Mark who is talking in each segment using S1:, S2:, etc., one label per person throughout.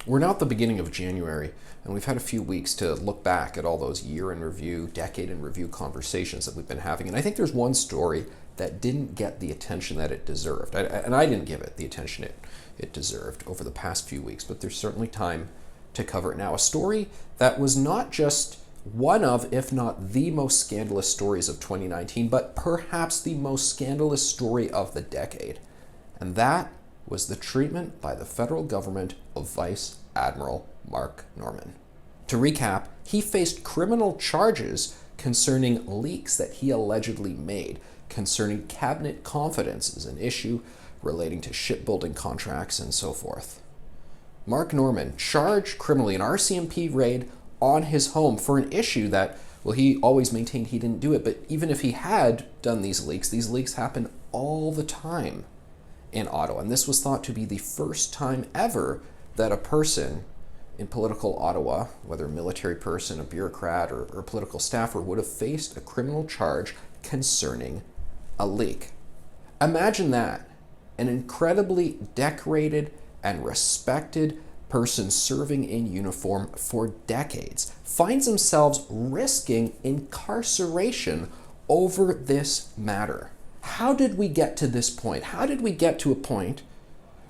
S1: We're now at the beginning of January, and we've had a few weeks to look back at all those year in review, decade in review conversations that we've been having. And I think there's one story that didn't get the attention that it deserved. And I didn't give it the attention it deserved over the past few weeks, but there's certainly time to cover it now. A story that was not just one of, if not the most scandalous stories of 2019, but perhaps the most scandalous story of the decade. And that was the treatment by the federal government of Vice-Admiral Mark Norman. To recap, he faced criminal charges concerning leaks that he allegedly made concerning cabinet confidences, an issue relating to shipbuilding contracts and so forth. Mark Norman charged criminally an RCMP raid on his home for an issue that, well, he always maintained he didn't do it, but even if he had done these leaks happen all the time in Ottawa. And this was thought to be the first time ever that a person in political Ottawa, whether a military person, a bureaucrat, or a political staffer, would have faced a criminal charge concerning a leak. Imagine that. An incredibly decorated and respected person serving in uniform for decades finds themselves risking incarceration over this matter. How did we get to this point? How did we get to a point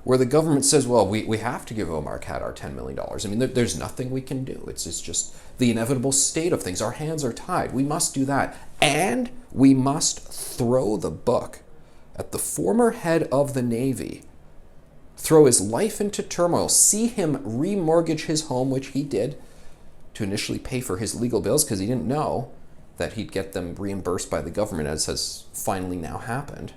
S1: where the government says, well, we have to give Omar Khadr $10 million. I mean, there's nothing we can do. It's just the inevitable state of things. Our hands are tied. We must do that. And we must throw the book at the former head of the Navy, throw his life into turmoil, see him remortgage his home, which he did, to initially pay for his legal bills because he didn't know that he'd get them reimbursed by the government, as has finally now happened.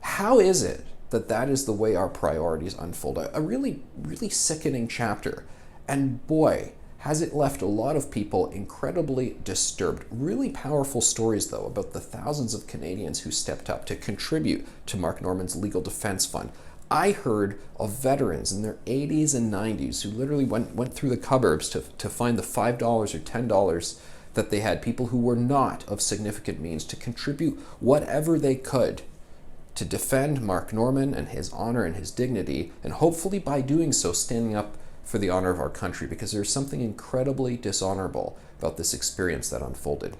S1: How is it that that is the way our priorities unfold? A really, really sickening chapter. And boy, has it left a lot of people incredibly disturbed. Really powerful stories, though, about the thousands of Canadians who stepped up to contribute to Mark Norman's legal defense fund. I heard of veterans in their 80s and 90s who literally went through the cupboards to find the $5 or $10 that they had, people who were not of significant means, to contribute whatever they could to defend Mark Norman and his honor and his dignity, and hopefully by doing so standing up for the honor of our country, because there's something incredibly dishonorable about this experience that unfolded.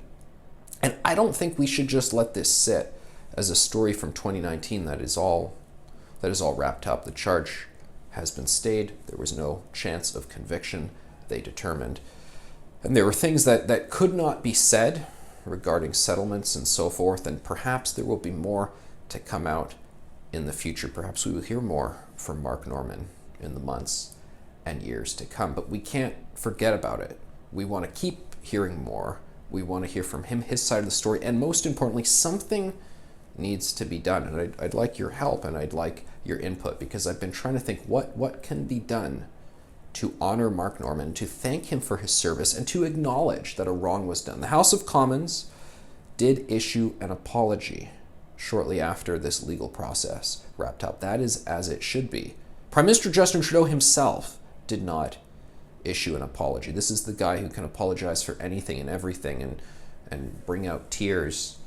S1: And I don't think we should just let this sit as a story from 2019 that is all wrapped up. The charge has been stayed. There was no chance of conviction, they determined. And there were things that could not be said regarding settlements and so forth, and perhaps there will be more to come out in the future. Perhaps we will hear more from Mark Norman in the months and years to come, but we can't forget about it. We want to keep hearing more. We want to hear from him, his side of the story, and most importantly, something needs to be done. And I'd like your help and I'd like your input, because I've been trying to think what can be done to honor Mark Norman, to thank him for his service, and to acknowledge that a wrong was done. The House of Commons did issue an apology shortly after this legal process wrapped up. That is as it should be. Prime Minister Justin Trudeau himself did not issue an apology. This is the guy who can apologize for anything and everything and bring out tears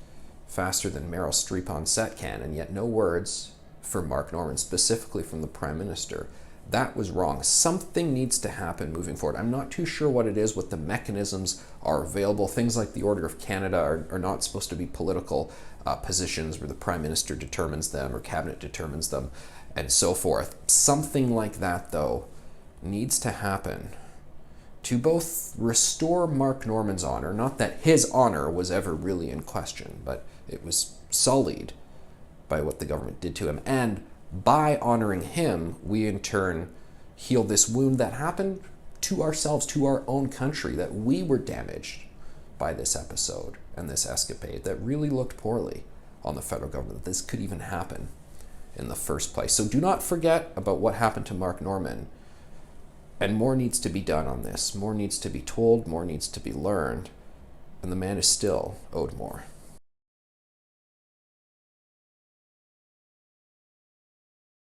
S1: faster than Meryl Streep on set can, and yet no words for Mark Norman, specifically from the Prime Minister. That was wrong. Something needs to happen moving forward. I'm not too sure what it is, what the mechanisms are available. Things like the Order of Canada are not supposed to be political positions where the Prime Minister determines them or Cabinet determines them and so forth. Something like that, though, needs to happen to both restore Mark Norman's honor, not that his honor was ever really in question, but it was sullied by what the government did to him, and by honoring him, we in turn heal this wound that happened to ourselves, to our own country, that we were damaged by this episode and this escapade that really looked poorly on the federal government, that this could even happen in the first place. So do not forget about what happened to Mark Norman. And more needs to be done on this. More needs to be told, more needs to be learned, and the man is still owed more.